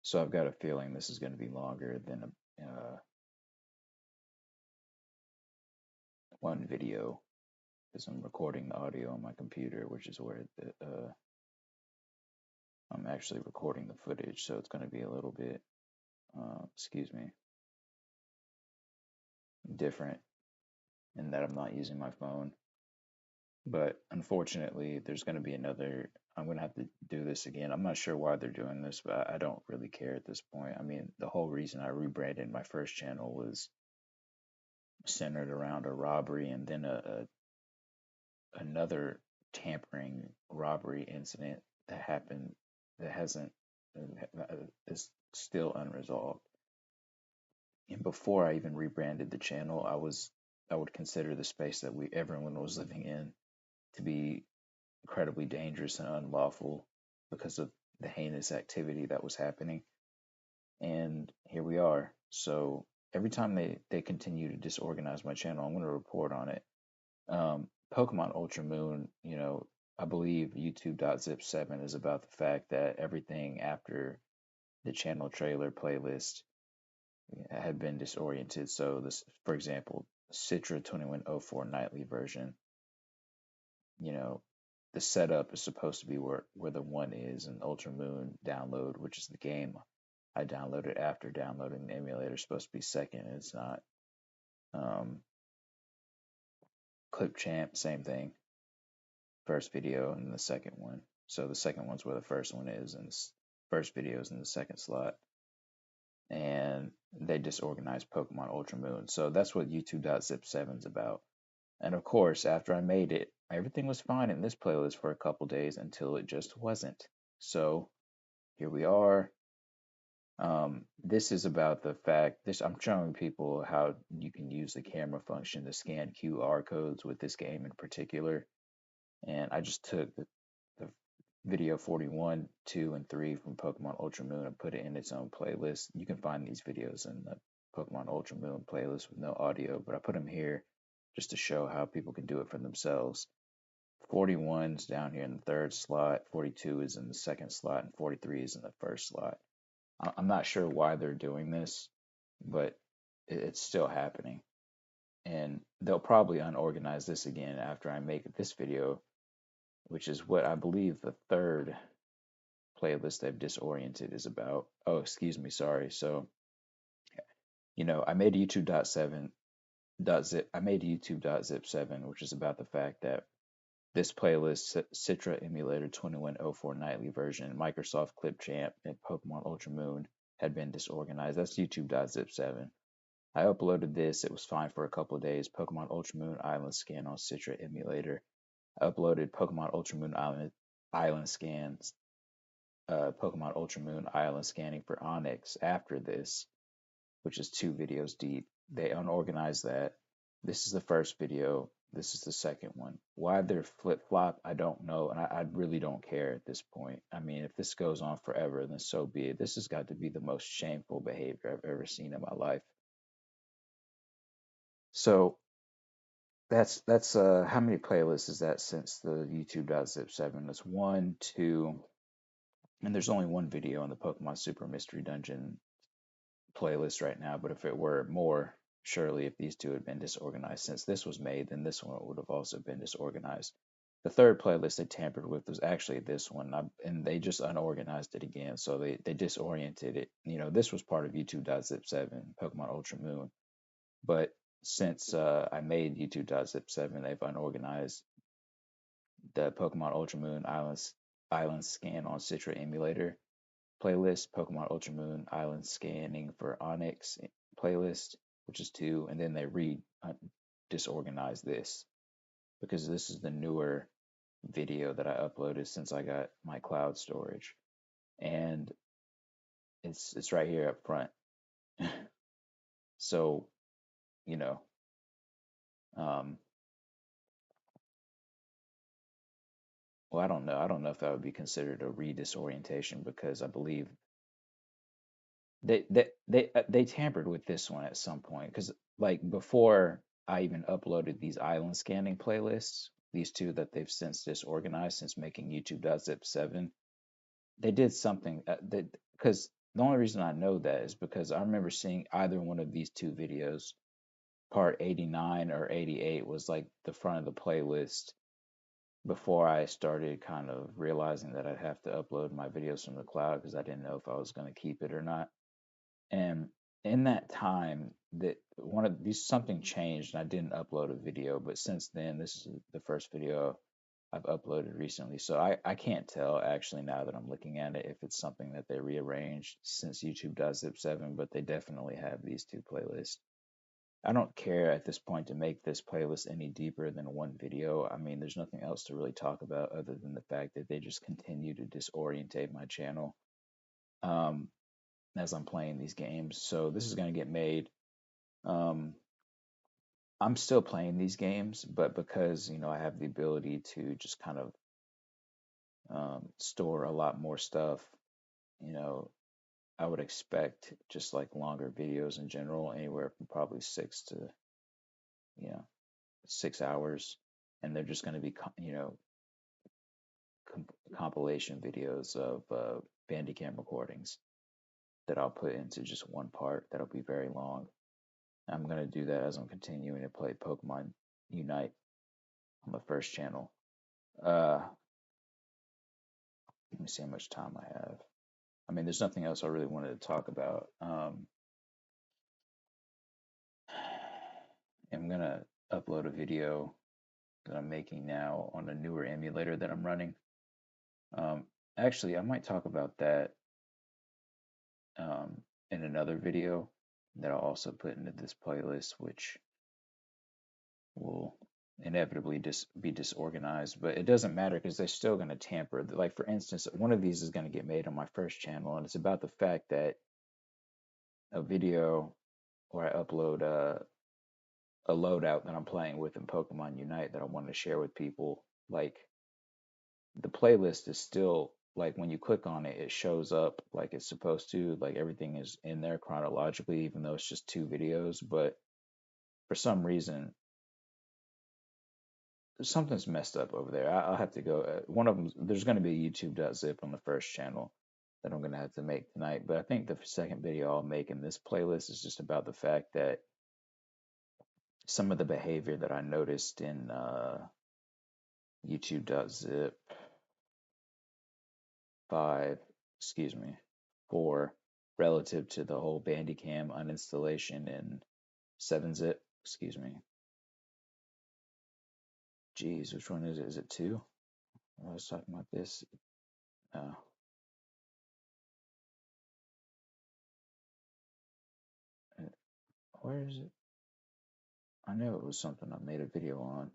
So I've got a feeling this is going to be longer than one video because I'm recording the audio on my computer, which is where I'm actually recording the footage. So it's going to be a little bit, excuse me, different in that I'm not using my phone. But unfortunately, there's going to be another. I'm going to have to do this again. I'm not sure why they're doing this, but I don't really care at this point. I mean, the whole reason I rebranded my first channel was centered around a robbery and then another tampering robbery incident that happened that hasn't is still unresolved. And before I even rebranded the channel, I would consider the space that everyone was living in to be incredibly dangerous and unlawful because of the heinous activity that was happening. And here we are. So every time they continue to disorganize my channel, I'm going to report on it. Pokemon Ultra Moon, I believe YouTube.zip 7 is about the fact that everything after the channel trailer playlist had been disoriented. So this, for example, Citra 2104 nightly version, you know, the setup is supposed to be where the one is, and Ultra Moon download, which is the game I downloaded after downloading the emulator, is supposed to be second. It's not. Um, Clip Champ, same thing. First video and the second one. So the second one's where the first one is, and the first video is in the second slot. And they disorganized Pokemon Ultra Moon. So that's what YouTube.zip 7's about. And of course, after I made it, everything was fine in this playlist for a couple days until it just wasn't. So here we are. This is about the fact this I'm showing people how you can use the camera function to scan QR codes with this game in particular. And I just took the video 41, 2, and 3 from Pokemon Ultra Moon and put it in its own playlist. You can find these videos in the Pokemon Ultra Moon playlist with no audio, but I put them here just to show how people can do it for themselves. 41's down here in the third slot, 42 is in the second slot, and 43 is in the first slot. I'm not sure why they're doing this, but it's still happening. And they'll probably unorganize this again after I make this video, which is what I believe the third playlist they've disoriented is about. Oh, excuse me, sorry. So, I made I made YouTube.zip 7, which is about the fact that this playlist, Citra Emulator 2104 Nightly version, Microsoft Clip Champ, and Pokemon Ultra Moon had been disorganized. That's YouTube.zip 7. I uploaded this. It was fine for a couple of days. Pokemon Ultra Moon Island Scan on Citra Emulator. I uploaded Pokemon Ultra Moon Island Scans, Pokemon Ultra Moon Island Scanning for Onyx after this, which is 2 videos deep. They unorganized that. This is the first video. This is the second one. Why they're flip flop, I don't know, and I really don't care at this point. I mean, if this goes on forever, then so be it. This has got to be the most shameful behavior I've ever seen in my life. So that's how many playlists is that since the YouTube.zip 7? That's 1, 2, and there's only one video in the Pokemon Super Mystery Dungeon playlist right now, but if it were more, surely if these two had been disorganized since this was made, then this one would have also been disorganized. The third playlist they tampered with was actually this one, and they just unorganized it again. So they disoriented it. This was part of YouTube.zip 7, Pokemon Ultra Moon. But since I made YouTube.zip 7, they've unorganized the Pokemon Ultra Moon Island Scan on Citra Emulator playlist, Pokemon Ultra Moon Island Scanning for Onyx playlist, which is 2, and then they disorganized this because this is the newer video that I uploaded since I got my cloud storage, and it's right here up front. So, you know, um, well, I don't know. I don't know if that would be considered a redisorientation because I believe they tampered with this one at some point because like before I even uploaded these island scanning playlists, these 2 that they've since disorganized since making YouTube.zip 7, they did something that because The only reason I know that is because I remember seeing either one of these two videos. Part 89 or 88 was like the front of the playlist before I started kind of realizing that I'd have to upload my videos from the cloud because I didn't know if I was going to keep it or not. And in that time, that one of these something changed and I didn't upload a video, but since then, this is the first video I've uploaded recently. So I can't tell actually now that I'm looking at it if it's something that they rearranged since YouTube.zip 7, but they definitely have these two playlists. I don't care at this point to make this playlist any deeper than one video. I mean, there's nothing else to really talk about other than the fact that they just continue to disorientate my channel um, as I'm playing these games. So this is going to get made. Um, I'm still playing these games, but because I have the ability to just kind of store a lot more stuff, you know, I would expect just like longer videos in general, anywhere from probably 6 hours, and they're just going to be compilation videos of Bandicam recordings that I'll put into just one part that'll be very long. I'm going to do that as I'm continuing to play Pokemon Unite on the first channel. Let me see how much time I have. I mean, there's nothing else I really wanted to talk about. I'm going to upload a video that I'm making now on a newer emulator that I'm running. Actually, I might talk about that in another video that I'll also put into this playlist, which will inevitably be disorganized, but it doesn't matter because they're still going to tamper. Like, for instance, one of these is going to get made on my first channel, and it's about the fact that a video where I upload a loadout that I'm playing with in Pokemon Unite that I want to share with people, like, the playlist is still like when you click on it, it shows up like it's supposed to, like everything is in there chronologically, even though it's just two videos. But for some reason, something's messed up over there. I'll have to go. One of them, there's going to be a YouTube.zip on the first channel that I'm going to have to make tonight. But I think the second video I'll make in this playlist is just about the fact that some of the behavior that I noticed in YouTube.zip 5, excuse me, 4, relative to the whole Bandicam uninstallation in 7-zip, excuse me. Geez, which one is it? Is it 2? I was talking about this. Where is it? I know it was something I made a video on.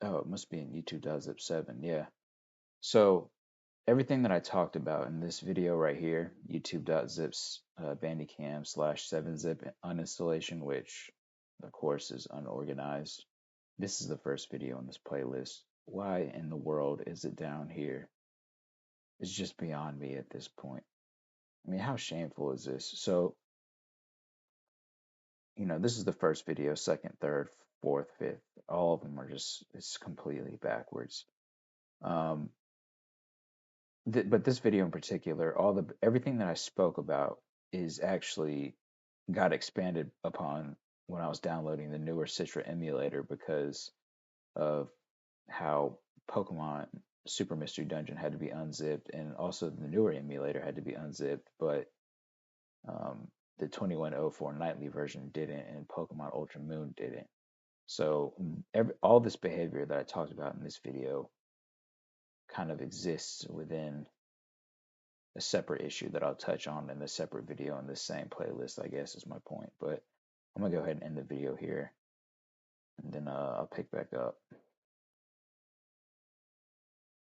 Oh, it must be in YouTube.zip 7. Yeah. So everything that I talked about in this video right here, YouTube.zip's Bandicam /7-zip uninstallation, which of course is unorganized. This is the first video in this playlist. Why in the world is it down here? It's just beyond me at this point. I mean, how shameful is this? So, this is the first video, second, third, fourth, fifth. All of them are it's completely backwards. But this video in particular, everything that I spoke about is actually got expanded upon when I was downloading the newer Citra emulator because of how Pokemon Super Mystery Dungeon had to be unzipped, and also the newer emulator had to be unzipped, but the 2104 nightly version didn't, and Pokemon Ultra Moon didn't. So all this behavior that I talked about in this video kind of exists within a separate issue that I'll touch on in a separate video in this same playlist, I guess is my point. But I'm gonna go ahead and end the video here, and then I'll pick back up.